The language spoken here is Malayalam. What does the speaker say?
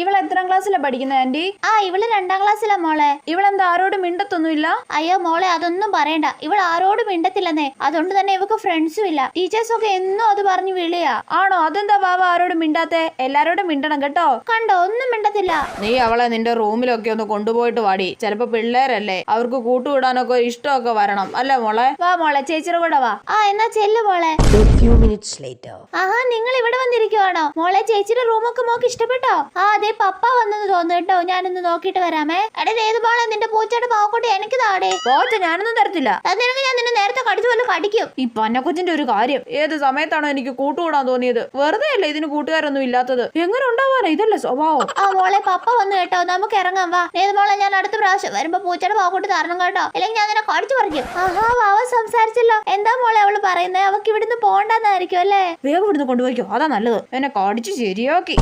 ഇവൾ എത്രാം ക്ലാസ്സിലാ പഠിക്കുന്നത് ആന്റി? ഇവള് 2ാം ക്ലാസ്സിലാ മോളെ. ഇവളെന്താ ആരോടും മിണ്ടത്തൊന്നുമില്ല? അയ്യോ മോളെ, അതൊന്നും പറയണ്ട. ഇവൾ ആരോടും മിണ്ടത്തില്ലെന്നേ. അതുകൊണ്ട് തന്നെ ഇവക്ക് ഫ്രണ്ട്സും ഇല്ല. ടീച്ചേഴ്സൊക്കെ എന്നും അത് പറഞ്ഞു വിളിയാ. ആണോ? അതെന്താ വാവ ആരോടും മിണ്ടാത്തെ? എല്ലാരോടും മിണ്ടണം കേട്ടോ. കണ്ടോ, ഒന്നും മിണ്ടത്തില്ല. നീ അവളെ നിന്റെ റൂമിലൊക്കെ ഒന്ന് കൊണ്ടുപോയിട്ട് വാടി. ചിലപ്പോ പിള്ളേരല്ലേ, അവർക്ക് കൂട്ടുവിടാനൊക്കെ ഇഷ്ടമൊക്കെ വരണം അല്ലേ മോളെ? വാ മോളെ, ചേച്ചിയുടെ കൂടെ വാ. എന്നാ ചെല്ലു മോളെ. നിങ്ങൾ ഇവിടെ വന്നിരിക്കുവാണോ മോളെ? ചേച്ചിയുടെ റൂമൊക്കെ മോക്ക് ഇഷ്ടപ്പെട്ടോ? അതെ, പപ്പ വന്നെന്ന് തോന്നുന്നു കേട്ടോ. ഞാനൊന്ന് നോക്കിട്ട് വരാമേ. ഏത് മോളെ നിന്റെ പൂച്ചയുടെ പാവക്കൂട്ടി എനിക്ക് താടേ. പോച്ച ഞാനൊന്നും തരത്തില്ല. നിനക്ക് ഞാൻ നിന്നെ നേരത്തെ കടിച്ചു വല്ല കടിക്കും. ഈ പന്നക്കൊച്ചിന്റെ ഒരു കാര്യം, ഏത് സമയത്താണോ എനിക്ക് കൂട്ടുകൂടാൻ തോന്നിയത്? വെറുതെ അല്ലേ ഇതിന് കൂട്ടുകാരൊന്നും ഇല്ലാത്തത്. എങ്ങനെ ഉണ്ടാവാനാ? ഇതല്ലേ സ്വഭാവം. മോളെ, പപ്പ വന്നു കേട്ടോ. നമുക്ക് ഇറങ്ങാം വാ. ഏത് മോളെ, ഞാൻ അടുത്ത പ്രാവശ്യം വരുമ്പോ പൂച്ചയുടെ പാവക്കൂട്ടി തരണം കേട്ടോ, അല്ലെങ്കിൽ ഞാൻ നിന്നെ കടിച്ചു പറിക്കും. വാവ സംസാരിച്ചല്ലോ. എന്താ മോളെ അവള് പറയുന്നത്? അവക്ക് ഇവിടുന്ന് പോണ്ടെന്നായിരിക്കും അല്ലേ? വേഗം ഇവിടുന്ന് കൊണ്ടുപോയിക്കോ, അതാ നല്ലത്. എന്നെ കടിച്ചു ശരിയാക്കി.